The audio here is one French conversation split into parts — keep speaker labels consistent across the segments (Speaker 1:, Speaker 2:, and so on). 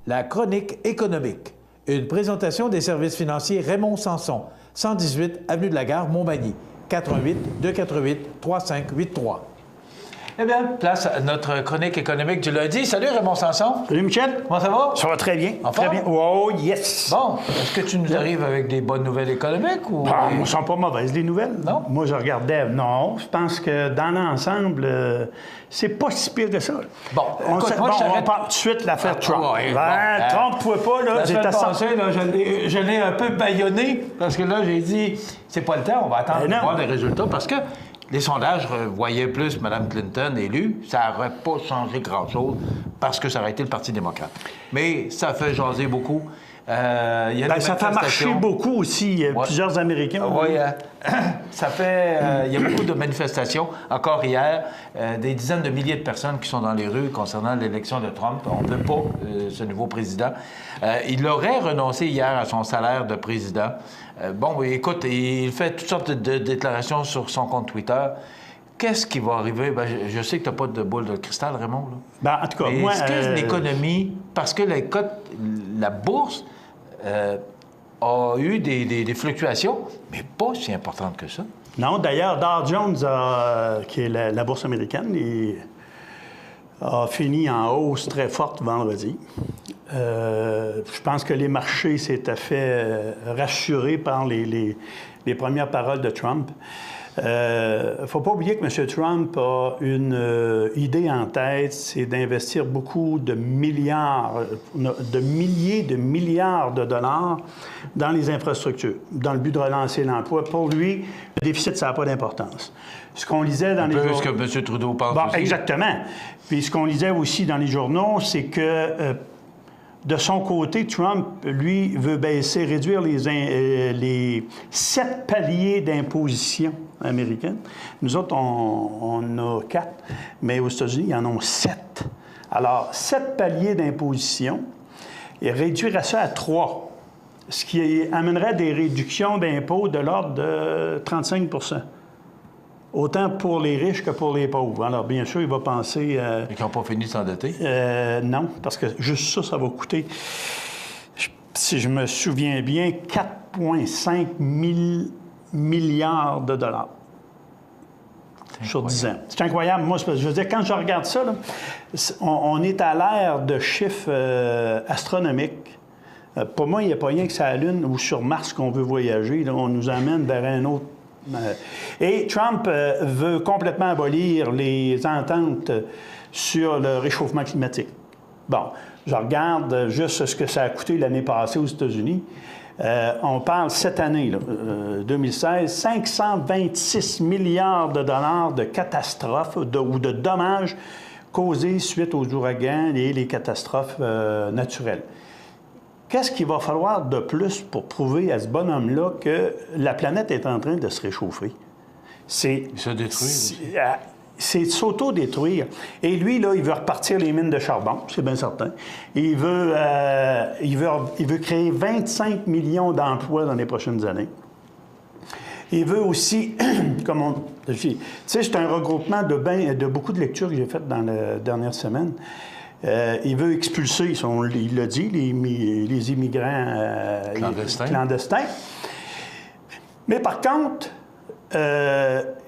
Speaker 1: La chronique économique. Une présentation des services financiers Raymond Sanson, 118 Avenue de la Gare, Montmagny, 418-248-3583. Eh bien, place à notre chronique économique du lundi. Salut Raymond Sanson.
Speaker 2: Salut Michel.
Speaker 1: Comment ça va?
Speaker 2: Ça va très bien.
Speaker 1: En
Speaker 2: très
Speaker 1: forme?
Speaker 2: bien. Oh yes!
Speaker 1: Bon, est-ce que tu nous arrives avec des bonnes nouvelles économiques ou...
Speaker 2: Bah, ne sont pas mauvaises, les nouvelles.
Speaker 1: Non?
Speaker 2: Moi, je regardais. Non, je pense que dans l'ensemble, c'est pas si pire que ça.
Speaker 1: Bon,
Speaker 2: on
Speaker 1: écoute, moi,
Speaker 2: on part tout de suite l'affaire Trump.
Speaker 1: ouais,
Speaker 2: Trump-toi pas, là.
Speaker 1: La semaine passée, là, je l'ai un peu bâillonné parce que là, j'ai dit, c'est pas le temps, on va attendre de voir les résultats parce que les sondages voyaient plus Mme Clinton élue. Ça n'aurait pas changé grand-chose parce que ça aurait été le Parti démocrate. Mais ça fait jaser beaucoup. Il y a des
Speaker 2: ça fait marcher beaucoup aussi. Plusieurs Américains.
Speaker 1: Oui, ça fait... il y a beaucoup de manifestations. Encore hier, des dizaines de milliers de personnes qui sont dans les rues concernant l'élection de Trump. On ne veut pas ce nouveau président. Il aurait renoncé hier à son salaire de président. Bon, écoute, il fait toutes sortes de déclarations sur son compte Twitter. Qu'est-ce qui va arriver? Ben, je sais que tu n'as pas de boule de cristal, Raymond. Là.
Speaker 2: Ben, en tout cas,
Speaker 1: mais
Speaker 2: moi...
Speaker 1: est-ce que l'économie... Parce que la bourse a eu des fluctuations, mais pas si importantes que ça.
Speaker 2: Non, d'ailleurs, Dow Jones, qui est la bourse américaine, a fini en hausse très forte vendredi. Je pense que les marchés s'étaient fait rassurer par les premières paroles de Trump. Il ne faut pas oublier que M. Trump a une idée en tête, c'est d'investir beaucoup de milliers de milliards de dollars dans les infrastructures, dans le but de relancer l'emploi. Pour lui, le déficit, ça n'a pas d'importance. Ce qu'on lisait dans les journaux...
Speaker 1: ce que M. Trudeau pense aussi.
Speaker 2: Exactement. Puis ce qu'on lisait aussi dans les journaux, c'est que... de son côté, Trump, lui, veut réduire les 7 paliers d'imposition américaine. Nous autres, on a 4, mais aux États-Unis, il y en a 7. Alors, 7 paliers d'imposition, et réduirait ça à 3, ce qui amènerait des réductions d'impôts de l'ordre de 35 %. Autant pour les riches que pour les pauvres. Alors, bien sûr, il va penser...
Speaker 1: Et qui n'ont pas fini de s'endetter?
Speaker 2: Non, parce que juste ça va coûter, si je me souviens bien, 4,5 milliards de dollars sur 10 ans. C'est incroyable. Moi, je veux dire, quand je regarde ça, là, on est à l'ère de chiffres astronomiques. Pour moi, il n'y a pas rien que sur la Lune ou sur Mars qu'on veut voyager. Là, on nous amène vers un autre. Et Trump veut complètement abolir les ententes sur le réchauffement climatique. Bon, je regarde juste ce que ça a coûté l'année passée aux États-Unis. On parle cette année, là, 2016, 526 milliards de dollars de catastrophes ou de dommages causés suite aux ouragans et les catastrophes naturelles. Qu'est-ce qu'il va falloir de plus pour prouver à ce bonhomme-là que la planète est en train de se réchauffer? C'est
Speaker 1: se détruire.
Speaker 2: C'est de s'auto-détruire. Et lui, là, il veut repartir les mines de charbon, c'est bien certain. Il veut créer 25 millions d'emplois dans les prochaines années. Il veut aussi, tu sais, c'est un regroupement de beaucoup de lectures que j'ai faites dans la dernière semaine. Il veut expulser, il l'a dit, les immigrants clandestins. Mais par contre,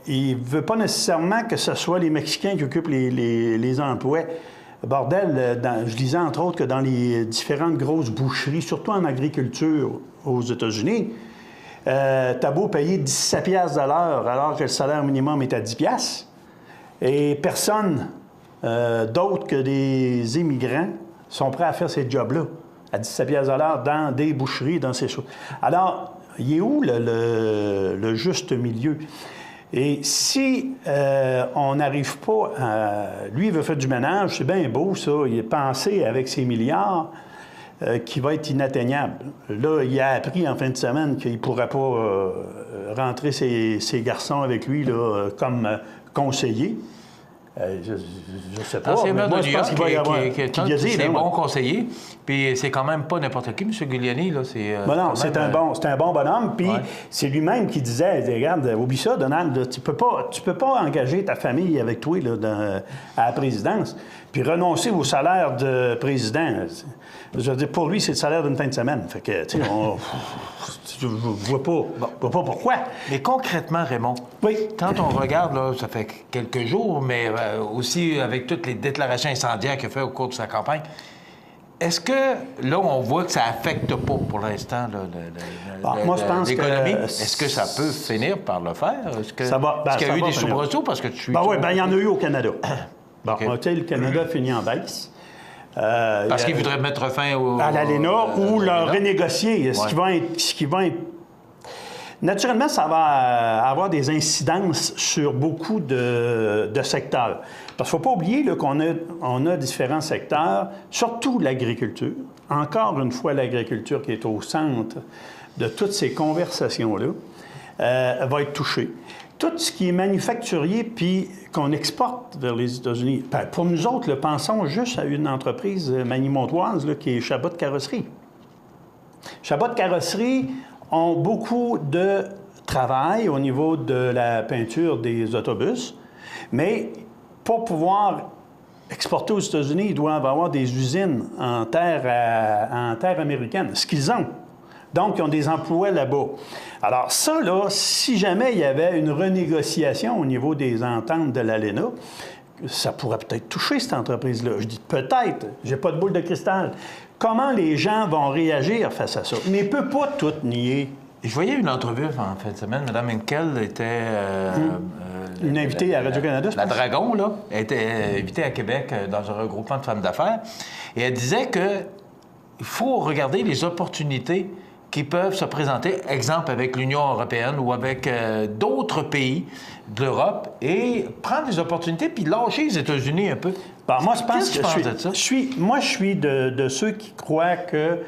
Speaker 2: il ne veut pas nécessairement que ce soit les Mexicains qui occupent les emplois. Bordel, je disais entre autres que dans les différentes grosses boucheries, surtout en agriculture aux États-Unis, t'as beau payer 17 piastres de l'heure alors que le salaire minimum est à 10 piastres, et personne... d'autres que des immigrants sont prêts à faire ces jobs-là, à 17 piastres de l'heure, dans des boucheries, dans ces choses. Alors, il est où le juste milieu? Et si on n'arrive pas à... Lui, il veut faire du ménage, c'est bien beau, ça. Il est pensé avec ses milliards qui va être inatteignable. Là, il a appris en fin de semaine qu'il ne pourrait pas rentrer ses garçons avec lui là, comme conseiller. Je ne sais pas.
Speaker 1: C'est
Speaker 2: mais moi, je pense qu'il va y avoir...
Speaker 1: C'est un bon conseiller. Puis c'est quand même pas n'importe qui, M. Giuliani. Là,
Speaker 2: non, c'est un bon bonhomme. Puis c'est lui-même qui disait, regarde, oublie ça, Donald, tu peux pas engager ta famille avec toi là, à la présidence, puis renoncer au salaire de président. Je veux dire, pour lui, c'est le salaire d'une fin de semaine. Fait que, tu sais, je ne vois pas pourquoi.
Speaker 1: Mais concrètement, Raymond,
Speaker 2: Oui.
Speaker 1: quand on regarde, là, ça fait quelques jours, mais aussi avec toutes les déclarations incendiaires qu'il a fait au cours de sa campagne, est-ce que, là, on voit que ça n'affecte pas, pour l'instant,
Speaker 2: moi, je pense
Speaker 1: l'économie?
Speaker 2: que...
Speaker 1: Est-ce que ça peut finir par le faire? Est-ce que,
Speaker 2: ça va,
Speaker 1: est-ce qu'il y a
Speaker 2: ça
Speaker 1: eu
Speaker 2: va
Speaker 1: des
Speaker 2: finir.
Speaker 1: soubresauts? Parce que tu suis...
Speaker 2: oui, il y en a eu au Canada. Bon,
Speaker 1: OK.
Speaker 2: tu sais, le Canada finit en baisse.
Speaker 1: Parce qu'il voudrait mettre fin
Speaker 2: à l'ALENA ou le renégocier.
Speaker 1: Ouais.
Speaker 2: Ce qui va être... Naturellement, ça va avoir des incidences sur beaucoup de secteurs. Parce qu'il ne faut pas oublier là, qu'on a différents secteurs, surtout l'agriculture. Encore une fois, l'agriculture qui est au centre de toutes ces conversations-là va être touchée. Tout ce qui est manufacturier puis qu'on exporte vers les États-Unis, ben, pour nous autres, là, pensons juste à une entreprise manimontoise là, qui est Chabot Carrosserie. Chabot Carrosserie ont beaucoup de travail au niveau de la peinture des autobus, mais pour pouvoir exporter aux États-Unis, ils doivent avoir des usines en terre américaine, ce qu'ils ont. Donc, ils ont des emplois là-bas. Alors ça, là, si jamais il y avait une renégociation au niveau des ententes de l'ALENA, ça pourrait peut-être toucher cette entreprise-là. Je dis peut-être, j'ai pas de boule de cristal. Comment les gens vont réagir face à ça? Mais il ne peut pas tout nier.
Speaker 1: Je voyais une entrevue en fin de semaine. Mme Henkel était...
Speaker 2: Une invitée à Radio-Canada, je
Speaker 1: La
Speaker 2: pense.
Speaker 1: Dragon, là, était invitée à Québec dans un regroupement de femmes d'affaires. Et elle disait qu'il faut regarder les opportunités qui peuvent se présenter, exemple avec l'Union européenne ou avec d'autres pays de l'Europe, et prendre des opportunités puis lâcher les États-Unis un peu.
Speaker 2: Bon, moi, je pense
Speaker 1: Qu'est-ce que tu penses de ça?
Speaker 2: je suis de ceux qui croient que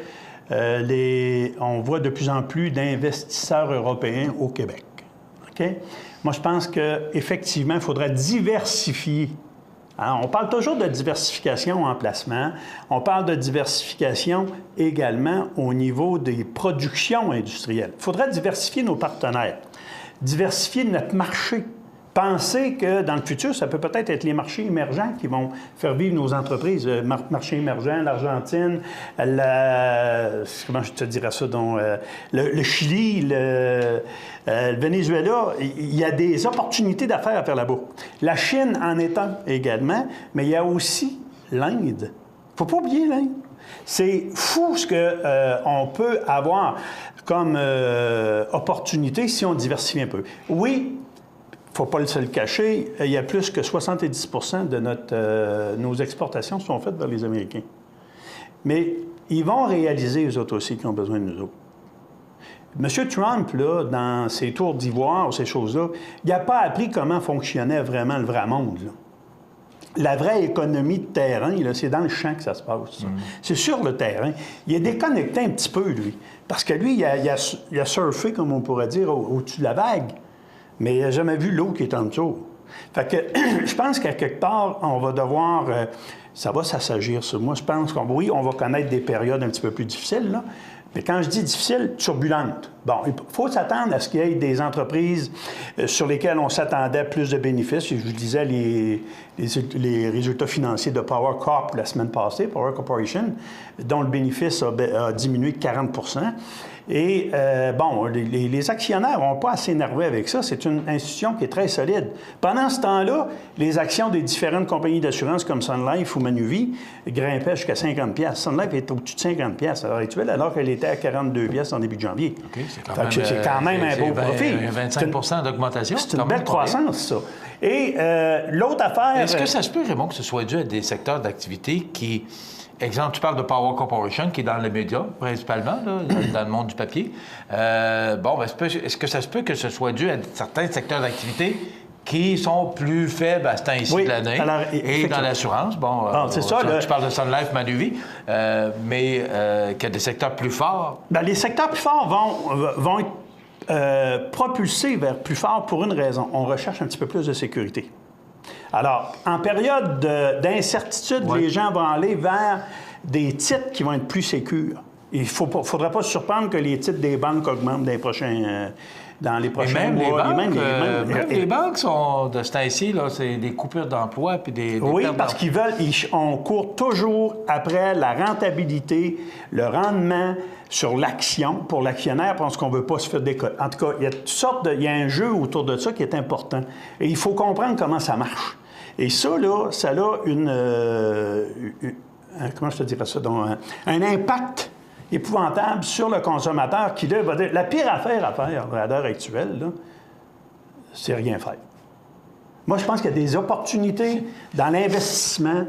Speaker 2: on voit de plus en plus d'investisseurs européens au Québec. OK? Moi, je pense qu'effectivement, il faudra diversifier. Hein? On parle toujours de diversification en placement. On parle de diversification également au niveau des productions industrielles. Il faudra diversifier nos partenaires, diversifier notre marché. Penser que dans le futur, ça peut peut-être être les marchés émergents qui vont faire vivre nos entreprises. Marché émergent, l'Argentine, comment je te dirais ça, donc, le Chili, le Venezuela. Il y a des opportunités d'affaires à faire là-bas. La Chine en est un également, mais il y a aussi l'Inde. Il ne faut pas oublier l'Inde. C'est fou ce qu'on peut avoir comme opportunité si on diversifie un peu. Oui, il ne faut pas se le cacher, il y a plus que 70 de nos exportations sont faites vers les Américains. Mais ils vont réaliser, eux autres aussi, qu'ils ont besoin de nous autres. M. Trump, là, dans ses tours d'ivoire, ces choses-là, il n'a pas appris comment fonctionnait vraiment le vrai monde. Là. La vraie économie de terrain, là, c'est dans le champ que ça se passe. Ça. C'est sur le terrain. Il est déconnecté un petit peu, lui. Parce que lui, il a surfé, comme on pourrait dire, au-dessus de la vague. Mais il n'a jamais vu l'eau qui est en dessous. Fait que je pense qu'à quelque part, on va devoir... ça va s'assagir sur moi. Je pense oui, on va connaître des périodes un petit peu plus difficiles, là. Mais quand je dis difficile, turbulente. Bon, il faut s'attendre à ce qu'il y ait des entreprises sur lesquelles on s'attendait à plus de bénéfices. Je vous disais les résultats financiers de Power Corp la semaine passée, Power Corporation, dont le bénéfice a diminué de 40 %. Et, bon, les actionnaires n'ont pas à s'énerver avec ça. C'est une institution qui est très solide. Pendant ce temps-là, les actions des différentes compagnies d'assurance comme Sun Life ou Manuvie grimpaient jusqu'à 50 $. Sun Life est au-dessus de 50 $ à l'heure actuelle, alors qu'elle était à 42 $ en début de janvier.
Speaker 1: OK,
Speaker 2: c'est quand même un beau profit.
Speaker 1: 25 d'augmentation.
Speaker 2: C'est une belle croissance, ça. Et l'autre affaire...
Speaker 1: Est-ce que ça se peut, Raymond, que ce soit dû à des secteurs d'activité qui... Exemple, tu parles de Power Corporation, qui est dans les médias, principalement, là, dans le monde du papier. Bon, est-ce que ça se peut que ce soit dû à certains secteurs d'activité qui sont plus faibles à ce temps-ci de l'année? Et dans l'assurance, bon,
Speaker 2: c'est ça,
Speaker 1: tu parles de Sun Life, Manuvie, mais qu'il y a des secteurs plus forts.
Speaker 2: Bien, les secteurs plus forts vont être propulsés vers plus fort pour une raison. On recherche un petit peu plus de sécurité. Alors, en période d'incertitude, les gens vont aller vers des titres qui vont être plus sécures. Il ne faudra pas se surprendre que les titres des banques augmentent dans les prochains mois.
Speaker 1: Même les banques sont de ce temps-ci, là, c'est des coupures d'emploi puis des
Speaker 2: oui,
Speaker 1: pertes
Speaker 2: parce on court toujours après la rentabilité, le rendement sur l'action pour l'actionnaire parce qu'on ne veut pas se faire décoller. En tout cas, il y a un jeu autour de ça qui est important. Et il faut comprendre comment ça marche. Et ça, là, ça a comment je te dirais ça? Donc, un impact épouvantable sur le consommateur qui, là, va dire, la pire affaire à faire à l'heure actuelle, là, c'est rien faire. Moi, je pense qu'il y a des opportunités dans l'investissement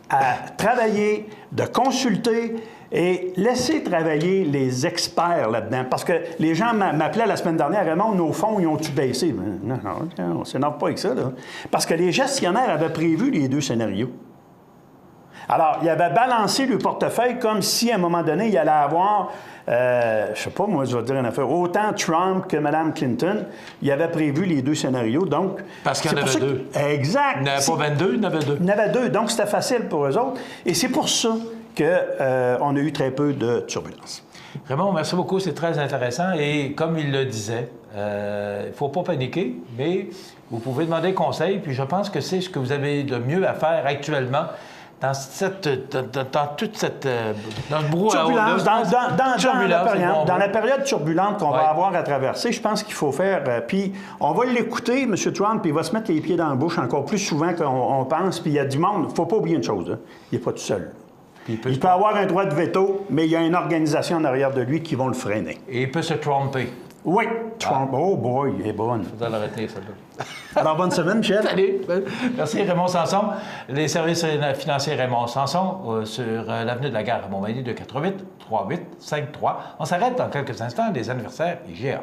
Speaker 2: à travailler, de consulter et laisser travailler les experts là-dedans. Parce que les gens m'appelaient la semaine dernière, Raymond, nos fonds, ils ont-tu baissé? Non, on ne s'énerve pas avec ça, là. Parce que les gestionnaires avaient prévu les deux scénarios. Alors, il avait balancé le portefeuille comme si, à un moment donné, il allait avoir, je sais pas, moi, je vais dire une affaire, autant Trump que Mme Clinton, il avait prévu les deux scénarios, donc...
Speaker 1: Parce qu'il y en avait deux.
Speaker 2: Exact.
Speaker 1: Il n'y en avait pas 22, il y en avait deux.
Speaker 2: Il y en avait deux, donc c'était facile pour eux autres. Et c'est pour ça qu'on a eu très peu de turbulences.
Speaker 1: Raymond, merci beaucoup, c'est très intéressant. Et comme il le disait, il ne faut pas paniquer, mais vous pouvez demander conseil, puis je pense que c'est ce que vous avez de mieux à faire actuellement dans toute cette dans le brouhaha,
Speaker 2: turbulence, dans la période turbulente qu'on va avoir à traverser, je pense qu'il faut faire... puis on va l'écouter, M. Trump, puis il va se mettre les pieds dans la bouche encore plus souvent qu'on pense, puis il y a du monde. Il ne faut pas oublier une chose, hein, il n'est pas tout seul. Il peut avoir un droit de veto, mais il y a une organisation en arrière de lui qui vont le freiner.
Speaker 1: Et il peut se tromper.
Speaker 2: Oui, Trump. Oh boy, il est bonne.
Speaker 1: Il faudra l'arrêter, celle-là.
Speaker 2: Alors, bonne semaine, Michel.
Speaker 1: Salut. Merci, Raymond Sanson. Les services financiers Raymond Sanson sur l'avenue de la Gare à Montmagny de 88 38 53. On s'arrête dans quelques instants, les anniversaires IGA.